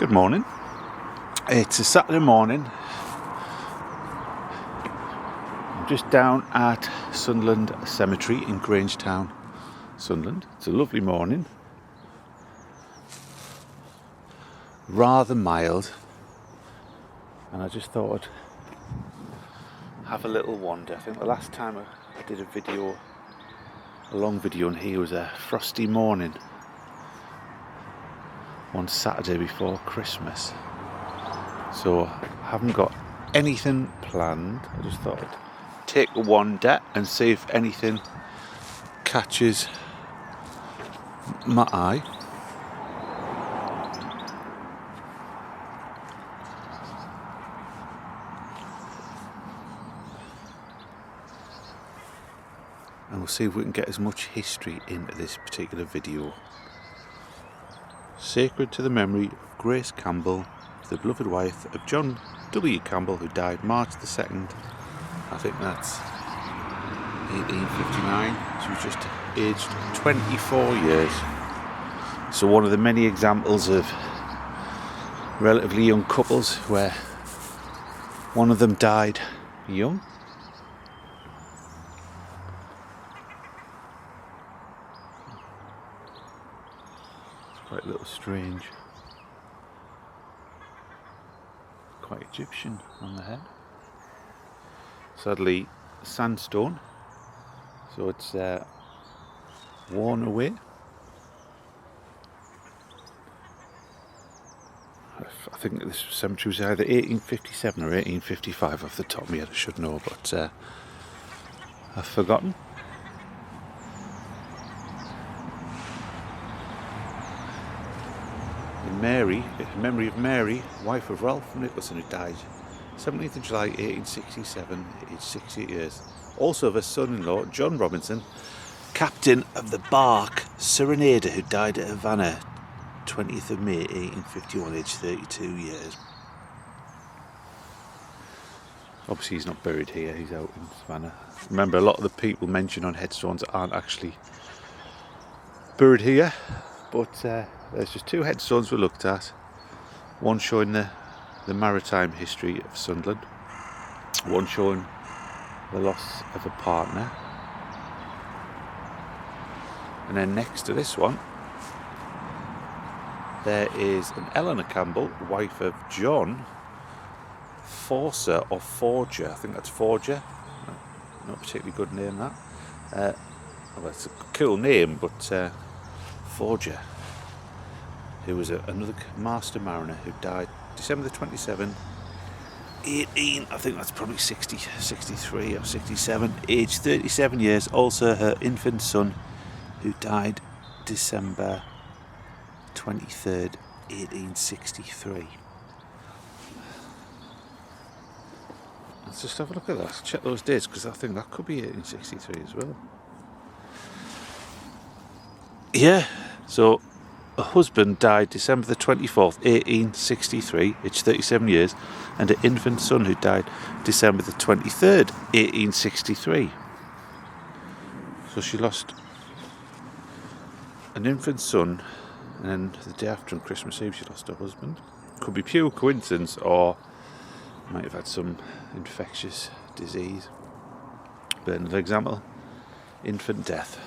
Good morning. It's a Saturday morning. I'm just down at Sunderland Cemetery in Grangetown, Sunderland. It's a lovely morning. Rather mild. And I just thought I'd have a little wander. I think the last time I did a long video on here was a frosty morning. One Saturday before Christmas. So I haven't got anything planned. I just thought I'd take a wander and see if anything catches my eye. And we'll see if we can get as much history into this particular video. Sacred to the memory of Grace Campbell, the beloved wife of John W. Campbell, who died March the 2nd. I think that's 1859. She was just aged 24 years. So one of the many examples of relatively young couples where one of them died young. Quite a little strange. Quite Egyptian on the head. Sadly, sandstone, so it's worn away. I think this cemetery was either 1857 or 1855 off the top of my head. I should know, but I've forgotten. Mary, in memory of Mary, wife of Ralph Nicholson, who died 17th of July 1867, aged 68 years. Also of her son-in-law, John Robinson, captain of the bark Serenader, who died at Havana 20th of May 1851, aged 32 years. Obviously he's not buried here, he's out in Havana. Remember, a lot of the people mentioned on headstones aren't actually buried here, but there's just two headstones we looked at. One showing the maritime history of Sunderland. One showing the loss of a partner. And then next to this one, there is an Eleanor Campbell, wife of John Forcer or Forger. I think that's Forger. Not a particularly good name, that. Well, it's a cool name, but Forger, who was another master mariner who died December the 27th, I think that's probably 63 or 67, aged 37 years. Also her infant son, who died December 23rd, 1863. Let's just have a look at that, check those dates, because I think that could be 1863 as well. Yeah, so her husband died December the 24th, 1863, aged 37 years, and her infant son, who died December the 23rd, 1863. So she lost an infant son, and then the day after, on Christmas Eve, she lost her husband. Could be pure coincidence, or might have had some infectious disease. But another example, infant death.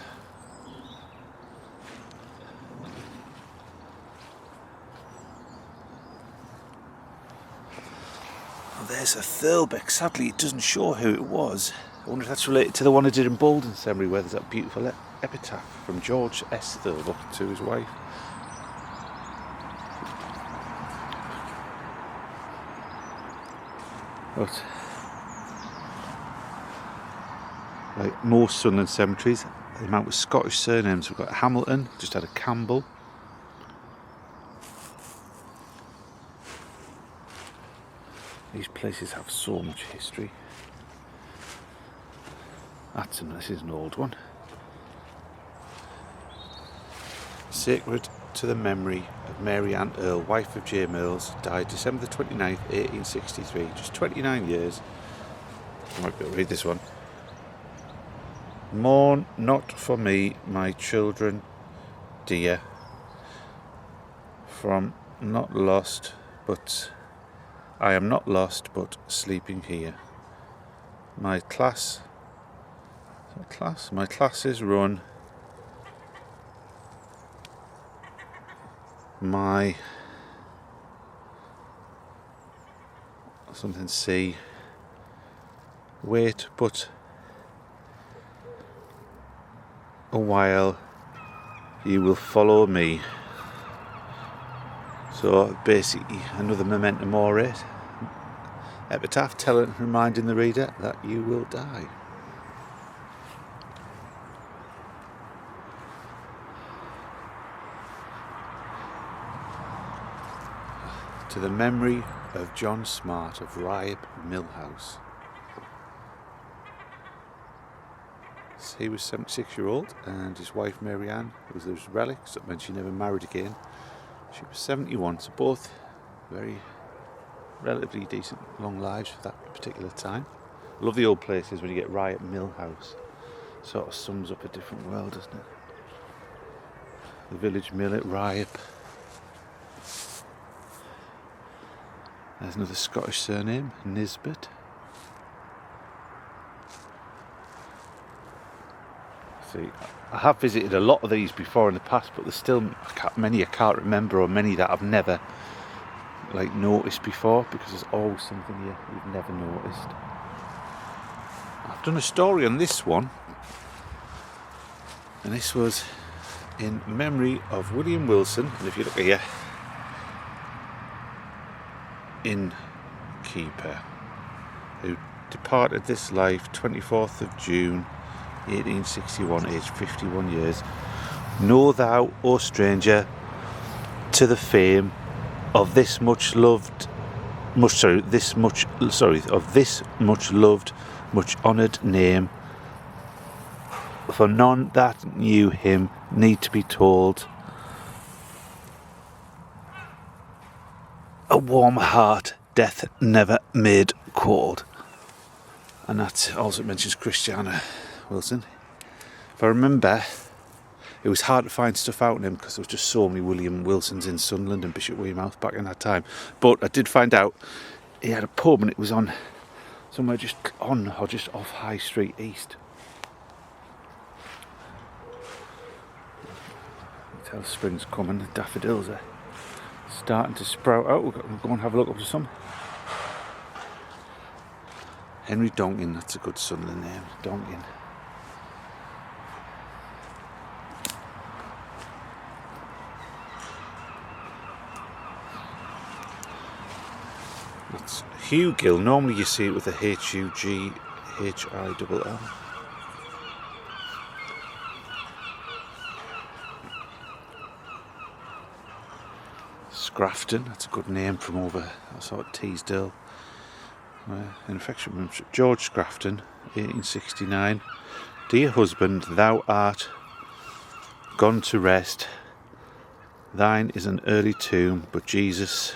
There's a Thurlbeck. Sadly, it doesn't show who it was. I wonder if that's related to the one I did in Bolden Cemetery, where there's that beautiful epitaph from George S. Thurlbeck to his wife. But like most Sunderland cemeteries, the amount with Scottish surnames, we've got Hamilton, just had a Campbell. These places have so much history. This is an old one. Sacred to the memory of Mary Ann Earl, wife of J. Mills, died December the 29th, 1863, just 29 years. I might be able to read this one. Mourn not for me, my children dear, from not lost, but I am not lost, but sleeping here. My classes run. My something C. Wait, but a while you will follow me. So basically another memento mori, epitaph reminding the reader that you will die. To the memory of John Smart of Ryep Mill House. He was 76-year-old, and his wife Mary Ann was his relics. That meant she never married again. She was 71, so both very relatively decent long lives for that particular time. I love the old places when you get Ryep Mill House. Sort of sums up a different world, doesn't it? The village mill at Ryep. There's another Scottish surname, Nisbet. See, I have visited a lot of these before in the past, but there's still many I can't remember, or many that I've never noticed before, because there's always something you've never noticed. I've done a story on this one, and this was in memory of William Wilson, and if you look here, innkeeper, who departed this life 24th of June 1861, aged 51 years. Know thou, O stranger, to the fame of this much loved, of this much loved, much honoured name, for none that knew him need to be told. A warm heart death never made cold. And that also mentions Christiana Wilson. If I remember, it was hard to find stuff out on him because there was just so many William Wilsons in Sunderland and Bishop Weymouth back in that time. But I did find out he had a pub, and it was on somewhere just on or just off High Street East. You can tell spring's coming, the daffodils are starting to sprout out. We'll go and have a look up to some. Henry Donkin, that's a good Sunderland name, Donkin. That's Hugill. Normally you see it with a Hughhill. Scrafton, that's a good name from over sort of Teesdale. Infection George Scrafton, 1869. Dear husband, thou art gone to rest. Thine is an early tomb, but Jesus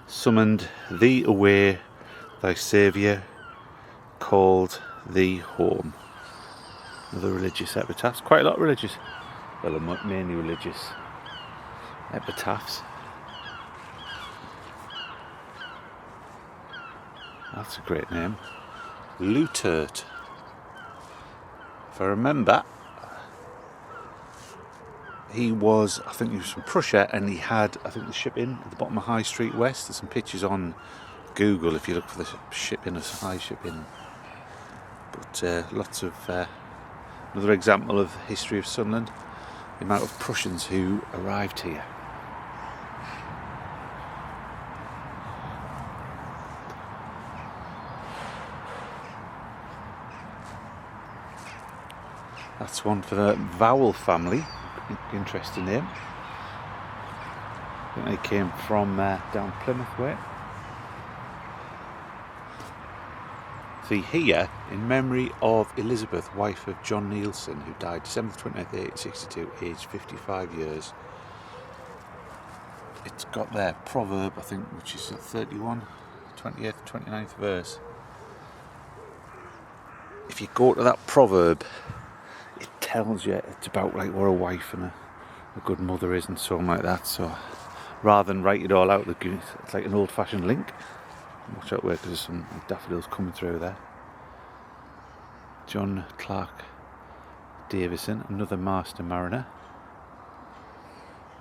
summoned thee away. Thy Saviour called thee home. Other religious epitaphs, quite a lot of religious. Well, mainly religious epitaphs. That's a great name. Lutert. If I remember, he was from Prussia, and he had, the ship inn at the bottom of High Street West. There's some pictures on Google if you look for the ship inn, a high ship inn. But lots of, another example of the history of Sunderland, the amount of Prussians who arrived here. That's one for the Vowel family. Interesting name. I think they came from down Plymouth way. See here, in memory of Elizabeth, wife of John Nielsen, who died December 20th, 1862, aged 55 years. It's got their proverb, I think, which is 31, 20th, 29th verse. If you go to that proverb, it tells you it's about what a wife and a good mother is and so on like that. So rather than write it all out. It's like an old-fashioned link. Watch out, because there's some daffodils coming through there. John Clark Davison, another master mariner.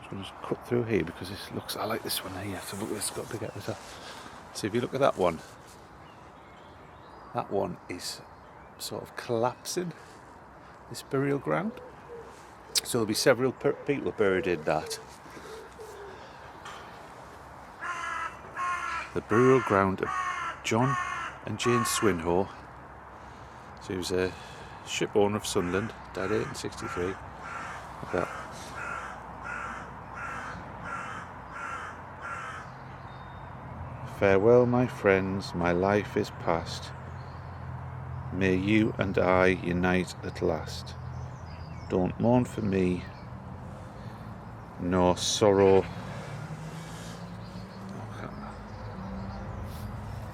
So just cut through here because this looks. I like this one here. So look, it's got to get this up. So if you look at that one is sort of collapsing. This burial ground. So there'll be several people buried in that. The burial ground of John and Jane Swinhoe. So he was a ship owner of Sunderland, died 1863. Look at that. Farewell, my friends, my life is past. May you and I unite at last. Don't mourn for me, nor sorrow.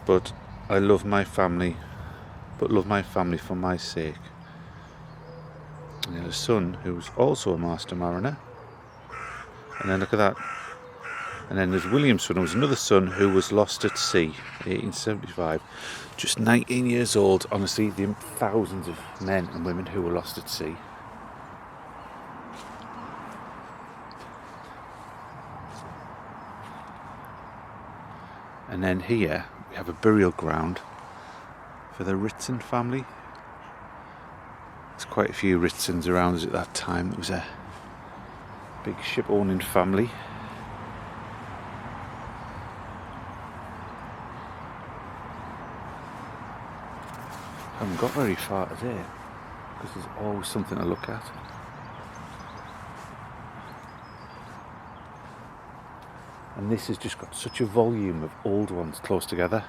But I love my family. But love my family for my sake. And he had a son who was also a master mariner. And then look at that. And then there's William's son, who was another son who was lost at sea, 1875. Just 19 years old. Honestly, the thousands of men and women who were lost at sea. And then here we have a burial ground for the Ritson family. There's quite a few Ritsons around us at that time. It was a big ship owning family. I haven't got very far today because there's always something to look at. And this has just got such a volume of old ones close together.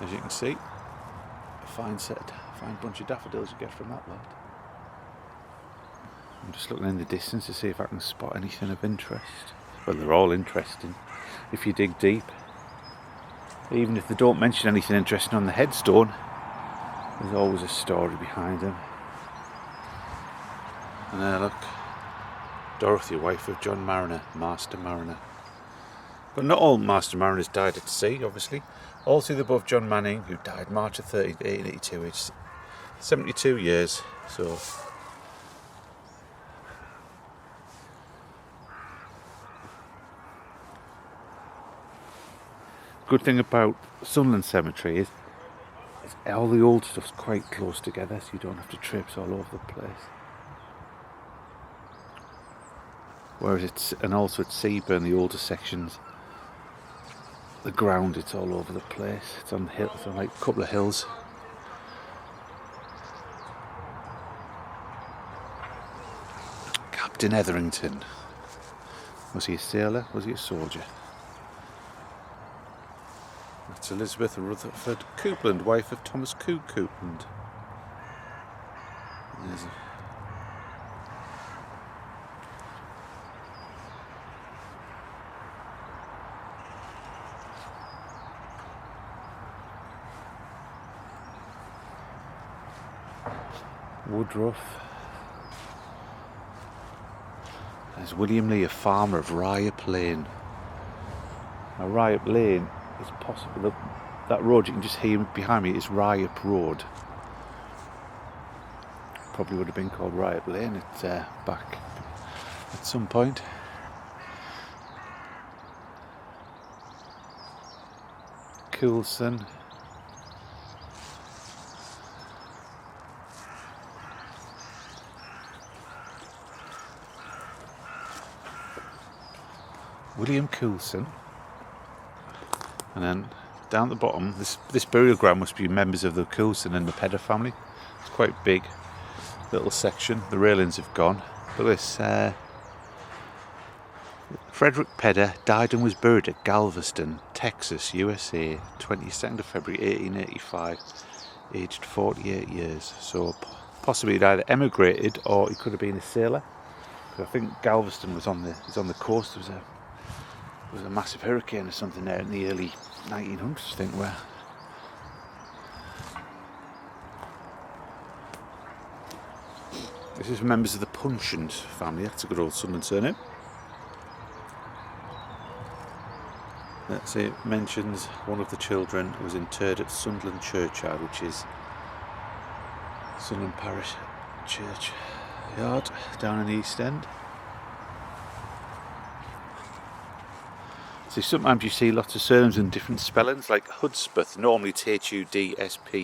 As you can see, a fine bunch of daffodils you get from that lot. I'm just looking in the distance to see if I can spot anything of interest. Well, they're all interesting if you dig deep. Even if they don't mention anything interesting on the headstone, there's always a story behind them. And there, look, Dorothy, wife of John Mariner, master mariner. But not all master mariners died at sea, obviously. All through the above, John Manning, who died March 30th, 1882, aged 72 years. So, good thing about Sunderland Cemetery is all the old stuff's quite close together, so you don't have to traipse all over the place. Whereas also at Seaburn, the older sections, the ground, it's all over the place. It's on the hill, it's on like a couple of hills. Captain Etherington. Was he a sailor? Was he a soldier? That's Elizabeth Rutherford Coupland, wife of Thomas Coupland. There's Woodruff. There's William Lee, a farmer of Ryop Lane. Now Ryop Lane is possible. That road you can just hear behind me is Ryop Road. Probably would have been called Ryop Lane back at some point. Coulson. William Coulson. And then down at the bottom, this burial ground must be members of the Coulson and the Pedder family. It's quite big little section. The railings have gone. But this Frederick Pedder died and was buried at Galveston, Texas, USA, 22nd of February 1885, aged 48 years. So possibly he'd either emigrated or he could have been a sailor. I think Galveston was on the coast. There was a massive hurricane or something there in the early 1900s, I think, where this is members of the Punchant family. That's a good old Sunderland surname. Let's see, it mentions one of the children was interred at Sunderland Churchyard, which is Sunderland Parish Churchyard down in the East End. So sometimes you see lots of surnames in different spellings, like Hudspeth, normally it's Hudspeeth,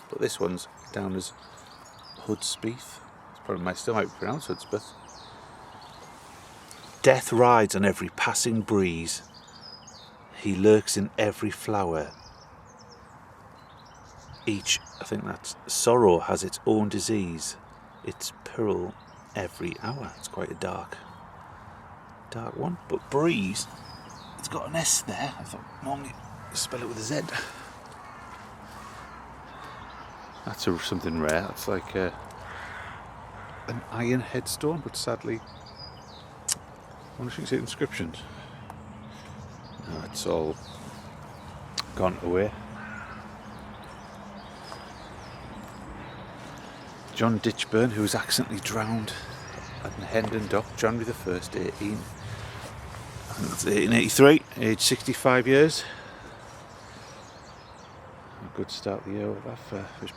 but this one's down as Hudspeth. Still might be pronounced Hudspeth. Death rides on every passing breeze. He lurks in every flower. Each, I think that's sorrow, has its own disease. Its peril every hour. It's quite a dark one. But breeze, it's got an S there. I thought normally spell it with a Z. That's something rare. That's like an iron headstone, but sadly, I wonder if you can see the inscriptions. No, it's all gone away. John Ditchburn, who was accidentally drowned at Hendon Dock, January the 1st, 1883, aged 65 years. A good start of the year with that for his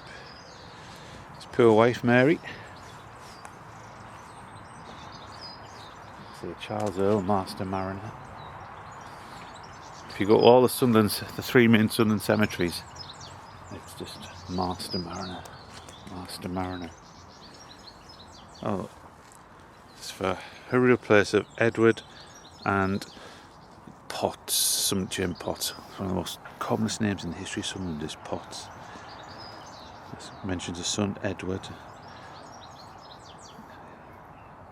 poor wife Mary. See, Charles Earl, Master Mariner. If you go to all the the three main Sunderland cemeteries, it's just Master Mariner. Master Mariner. Oh, it's for a real place of Edward and Potts, some Jim Potts. One of the most commonest names in the history of Sunderland is Potts. This mentions a son, Edward,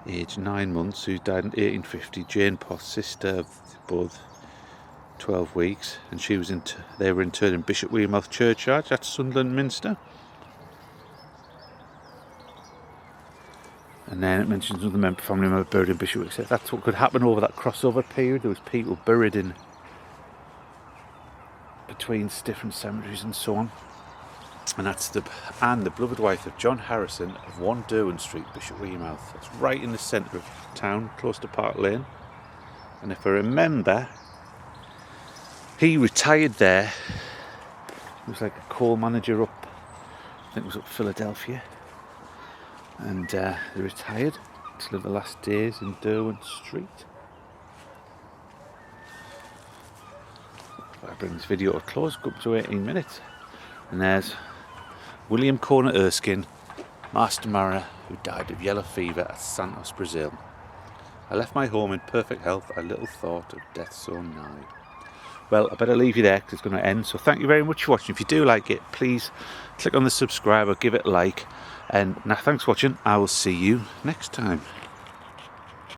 aged 9 months, who died in 1850. Jane Potts, sister of both, 12 weeks, and they were interred in Bishop Wearmouth Churchyard, that's Sunderland Minster. And then it mentions another family member buried in Bishop Wearmouth. That's what could happen over that crossover period. There was people buried in between different cemeteries and so on. And that's the beloved wife of John Harrison of 1 Derwent Street, Bishop Wearmouth. It's right in the centre of town, close to Park Lane. And if I remember, he retired there. He was like a coal manager up, I think it was up Philadelphia. And he retired to live the last days in Derwent Street. I bring this video to a close, up to 18 minutes. And there's William Corner Erskine, Master Mariner, who died of yellow fever at Santos, Brazil. I left my home in perfect health. I little thought of death so nigh. Well, I better leave you there because it's going to end. So thank you very much for watching. If you do like it, please click on the subscribe or give it a like. And now, thanks for watching. I will see you next time.